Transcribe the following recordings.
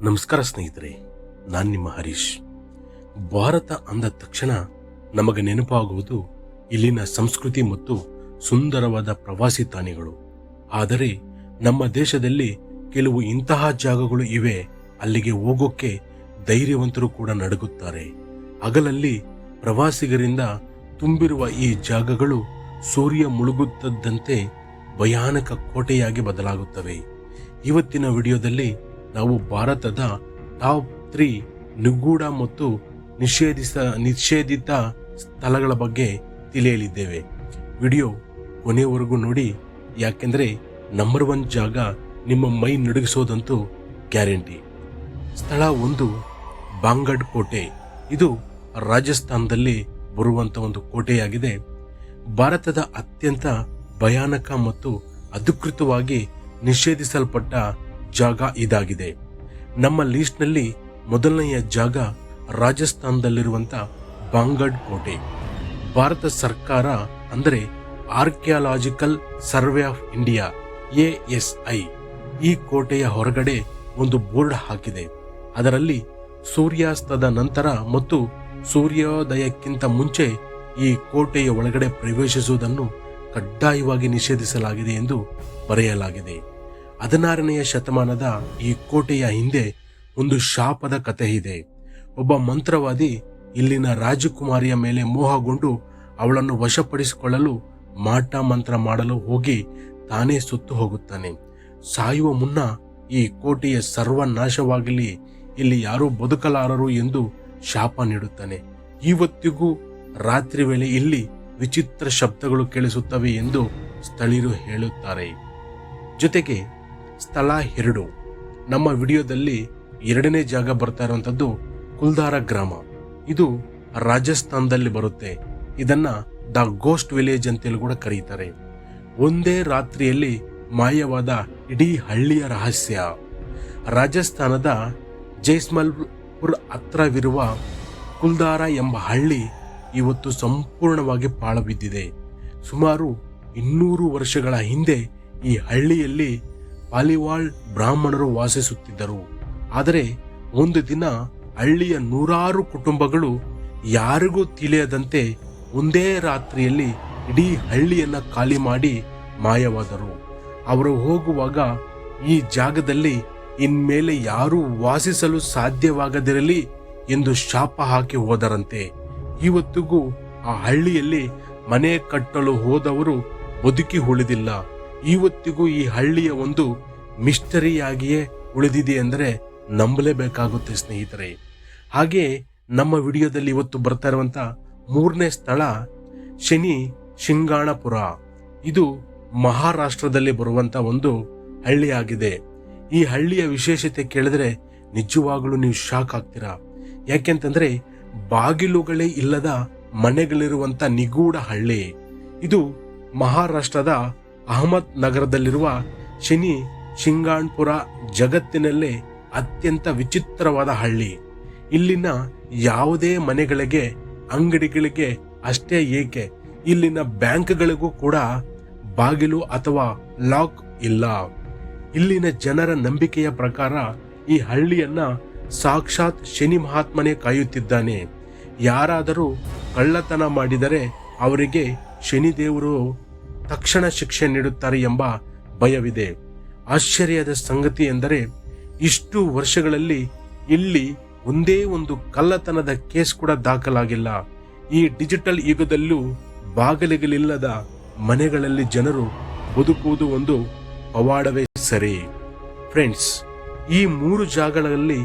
ನಮಸ್ಕಾರ ಸ್ನೇಹಿತರೆ, ನಾನು ನಿಮ್ಮ ಹರೀಶ್. ಭಾರತ ಅಂದ ತಕ್ಷಣ ನಮಗೆ ನೆನಪಾಗುವುದು ಇಲ್ಲಿನ ಸಂಸ್ಕೃತಿ ಮತ್ತು ಸುಂದರವಾದ ಪ್ರವಾಸಿ ತಾಣಗಳು. ಆದರೆ ನಮ್ಮ ದೇಶದಲ್ಲಿ ಕೆಲವು ಇಂತಹ ಜಾಗಗಳು ಇವೆ, ಅಲ್ಲಿಗೆ ಹೋಗೋಕ್ಕೆ ಧೈರ್ಯವಂತರು ಕೂಡ ನಡುಗುತ್ತಾರೆ. ಹಗಲಲ್ಲಿ ಪ್ರವಾಸಿಗರಿಂದ ತುಂಬಿರುವ ಈ ಜಾಗಗಳು ಸೂರ್ಯ ಮುಳುಗುತ್ತದಂತೆ ಭಯಾನಕ ಕೋಟೆಯಾಗಿ ಬದಲಾಗುತ್ತವೆ. ಇವತ್ತಿನ ವಿಡಿಯೋದಲ್ಲಿ ನಾವು ಭಾರತದ ಟಾಪ್ 3 ನಿಗೂಢ ಮತ್ತು ನಿಷೇಧಿತ ಸ್ಥಳಗಳ ಬಗ್ಗೆ ತಿಳಿಯಲಿದ್ದೇವೆ. ವಿಡಿಯೋ ಕೊನೆಯವರೆಗೂ ನೋಡಿ, ಯಾಕೆಂದ್ರೆ ನಂಬರ್ 1 ಜಾಗ ನಿಮ್ಮ ಮೈ ನಡುಗಿಸೋದಂತೂ ಗ್ಯಾರಂಟಿ. ಸ್ಥಳ 1, ಬಾಂಗಡ್ ಕೋಟೆ. ಇದು ರಾಜಸ್ಥಾನದಲ್ಲಿ ಬರುವಂತ ಒಂದು ಕೋಟೆಯಾಗಿದೆ. ಭಾರತದ ಅತ್ಯಂತ ಭಯಾನಕ ಮತ್ತು ಅಧಿಕೃತವಾಗಿ ನಿಷೇಧಿಸಲ್ಪಟ್ಟ ಜಾಗ ಇದಾಗಿದೆ. ನಮ್ಮ ಲಿಸ್ಟ್ನಲ್ಲಿ ಮೊದಲನೆಯ ಜಾಗ ರಾಜಸ್ಥಾನದಲ್ಲಿರುವಂತ ಬಾಂಗಡ್ ಕೋಟೆ. ಭಾರತ ಸರ್ಕಾರ ಅಂದರೆ archaeological survey of India ASI ಈ ಕೋಟೆಯ ಹೊರಗಡೆ ಒಂದು ಬೋರ್ಡ್ ಹಾಕಿದೆ. ಅದರಲ್ಲಿ ಸೂರ್ಯಾಸ್ತದ ನಂತರ ಮತ್ತು ಸೂರ್ಯೋದಯಕ್ಕಿಂತ ಮುಂಚೆ ಈ ಕೋಟೆಯ ಒಳಗಡೆ ಪ್ರವೇಶಿಸುವುದನ್ನು ಕಡ್ಡಾಯವಾಗಿ ನಿಷೇಧಿಸಲಾಗಿದೆ ಎಂದು ಬರೆಯಲಾಗಿದೆ. 16ನೇ ಶತಮಾನದ ಈ ಕೋಟೆಯ ಹಿಂದೆ ಒಂದು ಶಾಪದ ಕಥೆ ಇದೆ. ಒಬ್ಬ ಮಂತ್ರವಾದಿ ಇಲ್ಲಿನ ರಾಜಕುಮಾರಿಯ ಮೇಲೆ ಮೋಹಗೊಂಡು ಅವಳನ್ನು ವಶಪಡಿಸಿಕೊಳ್ಳಲು ಮಾಟ ಮಂತ್ರ ಮಾಡಲು ಹೋಗಿ ತಾನೇ ಸುತ್ತು ಹೋಗುತ್ತಾನೆ. ಸಾಯುವ ಮುನ್ನ ಈ ಕೋಟೆಯ ಸರ್ವನಾಶವಾಗಲಿ, ಇಲ್ಲಿ ಯಾರೂ ಬದುಕಲಾರರು ಎಂದು ಶಾಪ ನೀಡುತ್ತಾನೆ. ಇವತ್ತಿಗೂ ರಾತ್ರಿ ವೇಳೆ ಇಲ್ಲಿ ವಿಚಿತ್ರ ಶಬ್ದಗಳು ಕೇಳಿಸುತ್ತವೆ ಎಂದು ಸ್ಥಳೀಯರು ಹೇಳುತ್ತಾರೆ. ಜೊತೆಗೆ ಸ್ಥಳ 2, ನಮ್ಮ ವಿಡಿಯೋದಲ್ಲಿ 2ನೇ ಜಾಗ ಬರ್ತಾ ಇರುವಂತದ್ದು ಕುಲ್ಧಾರ ಗ್ರಾಮ. ಇದು ರಾಜಸ್ಥಾನದಲ್ಲಿ ಬರುತ್ತೆ. ಇದನ್ನ ದ ಗೋಸ್ಟ್ ವಿಲೇಜ್ ಅಂತೇಳಿ ಕೂಡ ಕರೀತಾರೆ. ಒಂದೇ ರಾತ್ರಿಯಲ್ಲಿ ಮಾಯವಾದ ಇಡೀ ಹಳ್ಳಿಯ ರಹಸ್ಯ. ರಾಜಸ್ಥಾನದ ಜೈಸ್ಮಲ್ಪುರ್ ಹತ್ರವಿರುವ ಕುಲ್ಧಾರ ಎಂಬ ಹಳ್ಳಿ ಇವತ್ತು ಸಂಪೂರ್ಣವಾಗಿ ಪಾಳು ಬಿದ್ದಿದೆ. ಸುಮಾರು 200 ವರ್ಷಗಳ ಹಿಂದೆ ಈ ಹಳ್ಳಿಯಲ್ಲಿ ಪಾಲಿವಾಳ್ ಬ್ರಾಹ್ಮಣರು ವಾಸಿಸುತ್ತಿದ್ದರು. ಆದರೆ ಒಂದು ದಿನ ಹಳ್ಳಿಯ 100 ಕುಟುಂಬಗಳು ಯಾರಿಗೂ ತಿಳಿಯದಂತೆ ಒಂದೇ ರಾತ್ರಿಯಲ್ಲಿ ಇಡೀ ಹಳ್ಳಿಯನ್ನ ಖಾಲಿ ಮಾಡಿ ಮಾಯವಾದರು. ಅವರು ಹೋಗುವಾಗ ಈ ಜಾಗದಲ್ಲಿ ಇನ್ಮೇಲೆ ಯಾರೂ ವಾಸಿಸಲು ಸಾಧ್ಯವಾಗದಿರಲಿ ಎಂದು ಶಾಪ ಹಾಕಿ ಹೋದರಂತೆ. ಇವತ್ತಿಗೂ ಆ ಹಳ್ಳಿಯಲ್ಲಿ ಮನೆ ಕಟ್ಟಲು ಹೋದವರು ಬದುಕಿ ಉಳಿದಿಲ್ಲ. ಇವತ್ತಿಗೂ ಈ ಹಳ್ಳಿಯ ಒಂದು ಮಿಸ್ಟರಿಯಾಗಿಯೇ ಉಳಿದಿದೆ ಅಂದರೆ ನಂಬಲೇಬೇಕಾಗುತ್ತೆ ಸ್ನೇಹಿತರೆ. ಹಾಗೆ ನಮ್ಮ ವಿಡಿಯೋದಲ್ಲಿ ಇವತ್ತು ಬರ್ತಾ ಇರುವಂತ 3ನೇ ಸ್ಥಳ ಶನಿ ಶಿಂಗಾಣಪುರ. ಇದು ಮಹಾರಾಷ್ಟ್ರದಲ್ಲಿ ಬರುವಂತ ಒಂದು ಹಳ್ಳಿಯಾಗಿದೆ. ಈ ಹಳ್ಳಿಯ ವಿಶೇಷತೆ ಕೇಳಿದ್ರೆ ನಿಜವಾಗ್ಲೂ ನೀವು ಶಾಕ್ ಆಗ್ತೀರಾ. ಯಾಕೆಂತಂದ್ರೆ ಬಾಗಿಲುಗಳೇ ಇಲ್ಲದ ಮನೆಗಳಿರುವಂತ ನಿಗೂಢ ಹಳ್ಳಿ. ಇದು ಮಹಾರಾಷ್ಟ್ರದ ಅಹಮದ್ ನಗರದಲ್ಲಿರುವ ಶನಿ ಶಿಂಗಾಣ್ಪುರ ಜಗತ್ತಿನಲ್ಲೇ ಅತ್ಯಂತ ವಿಚಿತ್ರವಾದ ಹಳ್ಳಿ. ಇಲ್ಲಿನ ಯಾವುದೇ ಮನೆಗಳಿಗೆ, ಅಂಗಡಿಗಳಿಗೆ ಅಷ್ಟೇ ಏಕೆ, ಇಲ್ಲಿನ ಬ್ಯಾಂಕ್ಗಳಿಗೂ ಕೂಡ ಬಾಗಿಲು ಅಥವಾ ಲಾಕ್ ಇಲ್ಲ. ಇಲ್ಲಿನ ಜನರ ನಂಬಿಕೆಯ ಪ್ರಕಾರ ಈ ಹಳ್ಳಿಯನ್ನ ಸಾಕ್ಷಾತ್ ಶನಿ ಮಹಾತ್ಮನೇ ಕಾಯುತ್ತಿದ್ದಾನೆ. ಯಾರಾದರೂ ಕಳ್ಳತನ ಮಾಡಿದರೆ ಅವರಿಗೆ ಶನಿದೇವರು ತಕ್ಷಣ ಶಿಕ್ಷೆ ನೀಡುತ್ತಾರೆ ಎಂಬ ಭಯವಿದೆ. ಆಶ್ಚರ್ಯದ ಸಂಗತಿ ಎಂದರೆ ಇಷ್ಟು ವರ್ಷಗಳಲ್ಲಿ ಇಲ್ಲಿ ಒಂದೇ ಒಂದು ಕಳ್ಳತನದ ಕೇಸ್ ಕೂಡ ದಾಖಲಾಗಿಲ್ಲ. ಈ ಡಿಜಿಟಲ್ ಯುಗದಲ್ಲೂ ಬಾಗಿಲುಗಳಿಲ್ಲದ ಮನೆಗಳಲ್ಲಿ ಜನರು ಬದುಕುವುದು ಒಂದು ಪವಾಡವೇ ಸರಿ. ಫ್ರೆಂಡ್ಸ್, ಈ 3 ಜಾಗಗಳಲ್ಲಿ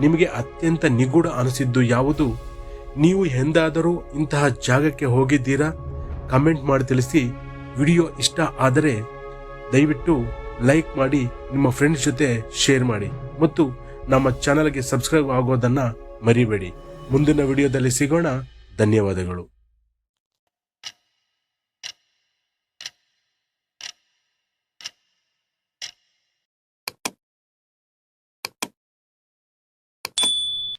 ನಿಮಗೆ ಅತ್ಯಂತ ನಿಗೂಢ ಅನಿಸಿದ್ದು ಯಾವುದು? ನೀವು ಎಂದಾದರೂ ಇಂತಹ ಜಾಗಕ್ಕೆ ಹೋಗಿದ್ದೀರಾ? ಕಮೆಂಟ್ ಮಾಡಿ ತಿಳಿಸಿ. ವಿಡಿಯೋ ಇಷ್ಟ ಆದರೆ ದಯವಿಟ್ಟು ಲೈಕ್ ಮಾಡಿ, ನಿಮ್ಮ ಫ್ರೆಂಡ್ಸ್ ಜೊತೆ ಶೇರ್ ಮಾಡಿ ಮತ್ತು ನಮ್ಮ ಚಾನಲ್ಗೆ ಸಬ್ಸ್ಕ್ರೈಬ್ ಆಗೋದನ್ನ ಮರಿಬೇಡಿ. ಮುಂದಿನ ವಿಡಿಯೋದಲ್ಲಿ ಸಿಗೋಣ. ಧನ್ಯವಾದಗಳು.